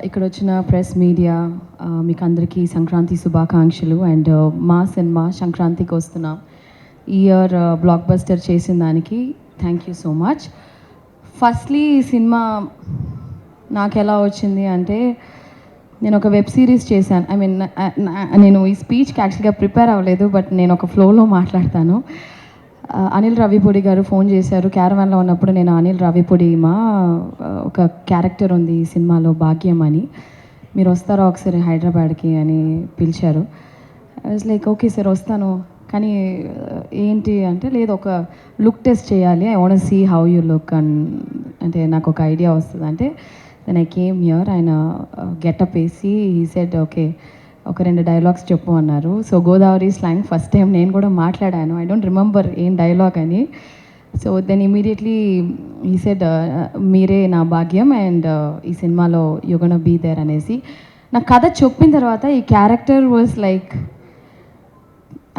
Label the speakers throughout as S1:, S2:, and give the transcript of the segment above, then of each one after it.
S1: ఇక్కడ వచ్చిన press media మీకు అందరికీ సంక్రాంతి శుభాకాంక్షలు. అండ్ మా సినిమా సంక్రాంతికి వస్తున్నాం. ఈ ఇయర్ బ్లాక్ బస్టర్ చేసిన దానికి thank you so much. Firstly ఈ సినిమా నాకు ఎలా వచ్చింది అంటే, నేను ఒక వెబ్ సిరీస్ చేశాను. ఐ మీన్ నేను ఈ స్పీచ్కి యాక్చువల్గా ప్రిపేర్ అవ్వలేదు, బట్ నేను ఒక ఫ్లోలో మాట్లాడతాను. అనిల్ రావిపూడి గారు ఫోన్ చేశారు క్యారవాన్లో ఉన్నప్పుడు. నేను అనిల్ రావిపూడి ఒక క్యారెక్టర్ ఉంది ఈ సినిమాలో, భాగ్యం అని, మీరు వస్తారా ఒకసారి హైదరాబాద్కి అని పిలిచారు. I was like okay sir వస్తాను, కానీ ఏంటి అంటే, లేదు ఒక లుక్ టెస్ట్ చేయాలి, I want see how you look అంటే నాకు ఒక ఐడియా వస్తుంది అంటే. Then I came here. ఆయన గెటప్ వేసి హీ సెడ్ ఓకే ఒక 2 డైలాగ్స్ చెప్పు అన్నారు. So Godavari slang first time నేను కూడా మాట్లాడాను. ఐ డోంట్ రిమెంబర్ ఏం డైలాగ్ అని. So then immediately he said మీరే నా భాగ్యం అండ్ ఈ సినిమాలో యూ గోనా బీ దేర్ అనేసి. నా కథ చెప్పిన తర్వాత ఈ క్యారెక్టర్ వాజ్ లైక్,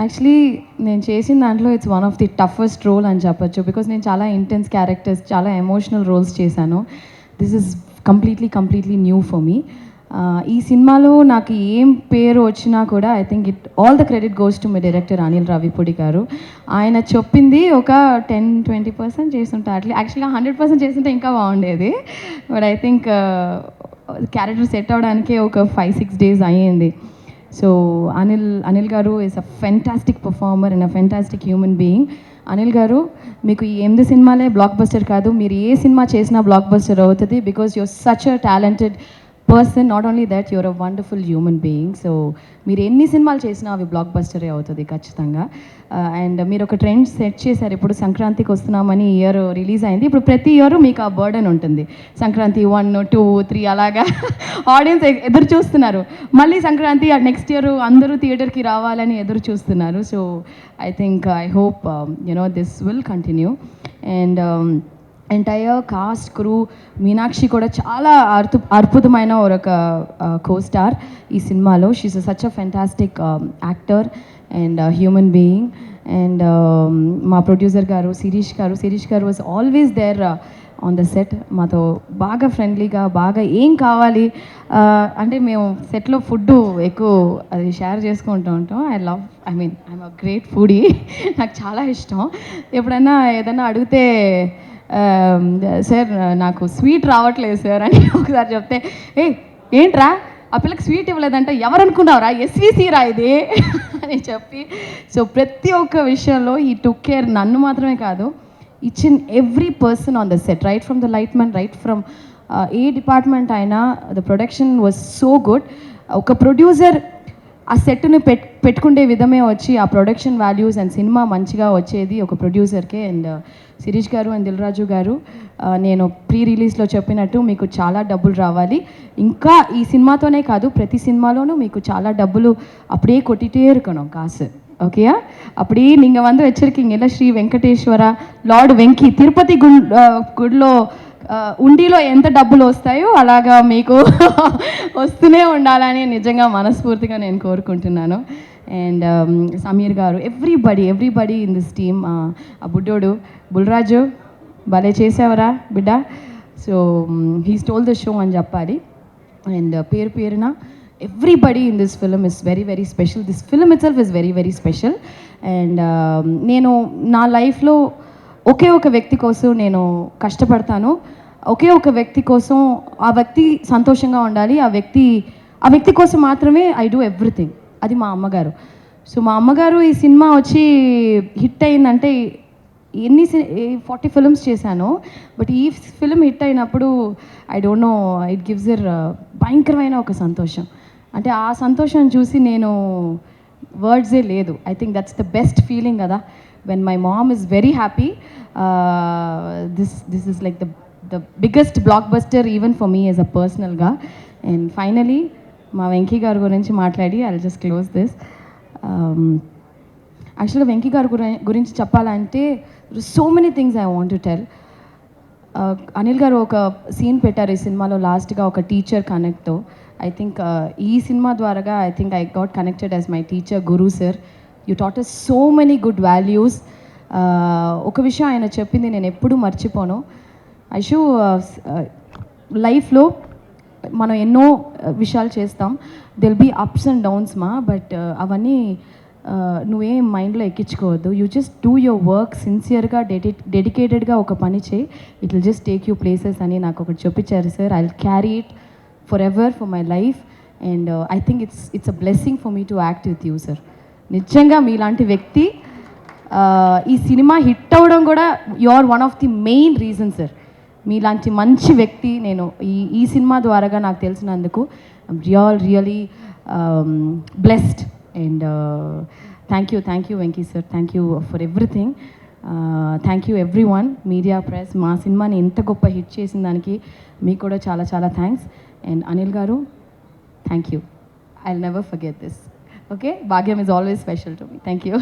S1: యాక్చువల్లీ నేను చేసిన దాంట్లో it's one of the toughest role అని చెప్పొచ్చు. బికాస్ నేను చాలా ఇంటెన్స్ క్యారెక్టర్స్, చాలా ఎమోషనల్ రోల్స్ చేశాను. This is completely new for me. ఈ సినిమాలో నాకు ఏం పేరు వచ్చినా కూడా I think all the credit goes to my director Anil Ravipudi garu. ఆయన చెప్పింది ఒక 10-20% చేస్తుంటే, యాక్చువల్గా 100% చేస్తుంటే ఇంకా బాగుండేది. But I think character set అవ్వడానికే ఒక 5-6 days అయ్యింది. So Anil garu is a fantastic performer and a fantastic human being. Anil garu, మీకు ఈ 8 సినిమాలే బ్లాక్ బస్టర్ కాదు, మీరు ఏ సినిమా చేసినా బ్లాక్ బస్టర్ అవుతుంది. Because you're such a talented person. Not only that, you're a wonderful human being. So మీరు ఎన్ని సినిమాలు చేసినా అవి బ్లాక్ బస్టరే అవుతుంది ఖచ్చితంగా. అండ్ మీరు ఒక ట్రెండ్ సెట్ చేశారు. ఇప్పుడు సంక్రాంతికి వస్తున్నామని ఇయర్ రిలీజ్ అయింది. ఇప్పుడు ప్రతి ఇయర్ మీకు ఆ బర్డెన్ ఉంటుంది. సంక్రాంతి 1, 2, 3 అలాగా ఆడియన్స్ ఎదురు చూస్తున్నారు. మళ్ళీ సంక్రాంతి నెక్స్ట్ ఇయర్ అందరూ థియేటర్కి రావాలని ఎదురు చూస్తున్నారు. So I think, I hope this will continue. And entire cast crew, Meenakshi కూడా చాలా అద్భుతమైన ఒక కో స్టార్ ఈ సినిమాలో. She's such a fantastic actor and human being. And మా producer garu Shirish garu was always there on the set. మాతో బాగా ఫ్రెండ్లీగా, బాగా ఏం కావాలి అంటే మేము సెట్లో ఫుడ్ ఎక్కువ అది షేర్ చేసుకుంటూ ఉంటాం. I'm a great foodie. నాకు చాలా ఇష్టం. ఎప్పుడైనా ఏదైనా అడిగితే, సార్ నాకు స్వీట్ రావట్లేదు సార్ అని ఒకసారి చెప్తే, ఏంట్రా ఆ పిల్లకి స్వీట్ ఇవ్వలేదంటే ఎవరనుకున్నావురా, ఎస్విసి రా ఇది అని చెప్పి. సో ప్రతి ఒక్క విషయంలో ఈ టుక్ కేర్, నన్ను మాత్రమే కాదు, each and every person on the set, right from the light man, right from ఏ డిపార్ట్మెంట్ అయినా. The production was so good. ఒక ప్రొడ్యూసర్ ఆ సెట్ని పెట్టుకుండే విధమే వచ్చి ఆ ప్రొడక్షన్ వాల్యూస్ అండ్ సినిమా మంచిగా వచ్చేది ఒక ప్రొడ్యూసర్కే. అండ్ శిరీష్ గారు అండ్ దిల్ రాజు గారు, నేను ప్రీ రిలీజ్లో చెప్పినట్టు మీకు చాలా డబ్బులు రావాలి. ఇంకా ఈ సినిమాతోనే కాదు, ప్రతి సినిమాలోనూ మీకు చాలా డబ్బులు அப்படியே கொட்டிட்டே இருக்கணும் காசு. ஓகேயா? அப்படியே நீங்கள் வந்து வச்சுருக்கீங்க இல்லை, ஸ்ரீ வெங்கடேஸ்வர లార్డ్ వెంకీ తిరుపతి గుడిలో ఉండిలో ఎంత డబ్బులు వస్తాయో అలాగా మీకు వస్తూనే ఉండాలని నిజంగా మనస్ఫూర్తిగా నేను కోరుకుంటున్నాను. అండ్ సమీర్ గారు, ఎవ్రీబడి ఇన్ దిస్ టీమ్. ఆ బుడ్డోడు బుల్రాజు భలే చేసావరా బిడ్డ. So he stole the show అని చెప్పాలి. అండ్ పేరున everybody in this film is very special. This film it self is very special. And నేను నా లైఫ్లో ఒకే ఒక వ్యక్తి కోసం నేను కష్టపడతాను. ఒకే ఒక వ్యక్తి కోసం, ఆ వ్యక్తి సంతోషంగా ఉండాలి, ఆ వ్యక్తి కోసం మాత్రమే ఐ డూ ఎవ్రీథింగ్. అది మా అమ్మగారు. సో మా అమ్మగారు ఈ సినిమా వచ్చి హిట్ అయిందంటే, 40 ఫిల్మ్స్ చేశాను, బట్ ఈ ఫిలిం హిట్ అయినప్పుడు I don't know, it gives ఇర్ భయంకరమైన ఒక సంతోషం. అంటే ఆ సంతోషం చూసి నేను వర్డ్సే లేదు. I think that's the best feeling కదా, when my mom is very happy. This is like the biggest blockbuster even for me as a పర్సనల్గా. అండ్ ఫైనలీ మా వెంకీ గారి గురించి మాట్లాడి I will just close this. యాక్చువల్గా వెంకీ గారి గురించి చెప్పాలంటే so many things I want to tell. Anil garu ఒక సీన్ పెట్టారు ఈ సినిమాలో లాస్ట్గా, ఒక టీచర్ కనెక్ట్తో. ఐ థింక్ ఈ సినిమా ద్వారాగా I think I got connected as my teacher Guru sir. You taught us so many good values. ఒక విషయం ఆయన చెప్పింది నేను ఎప్పుడూ మర్చిపోను. ఐషు లైఫ్లో మనం ఎన్నో విషయాలు చేస్తాం, దిల్ బీ అప్స్ అండ్ డౌన్స్ మా, బట్ అవన్నీ నువ్వేం మైండ్లో ఎక్కించుకోవద్దు. You just do your work సిన్సియర్గా డెడికేటెడ్గా ఒక పని చేయి, it will just take you places అని నాకు ఒకటి చూపించారు sir. I will carry it forever for my life and I think it's a blessing for me to act with you sir. నిజంగా మీలాంటి వ్యక్తి ఈ సినిమా హిట్ అవ్వడం కూడా you are one of the main reason sir. మీలాంటి మంచి వ్యక్తి నేను ఈ సినిమా ద్వారాగా నాకు తెలిసినందుకు really blessed and thank you Venky sir, thank you for everything. Thank you everyone, media press, మా సినిమాని ఎంత గొప్ప హిట్ చేసిన దానికి మీకు కూడా చాలా చాలా thanks. And Anil garu, thank you, I will never forget this. Okay, Bhagyam is always special to me. Thank you.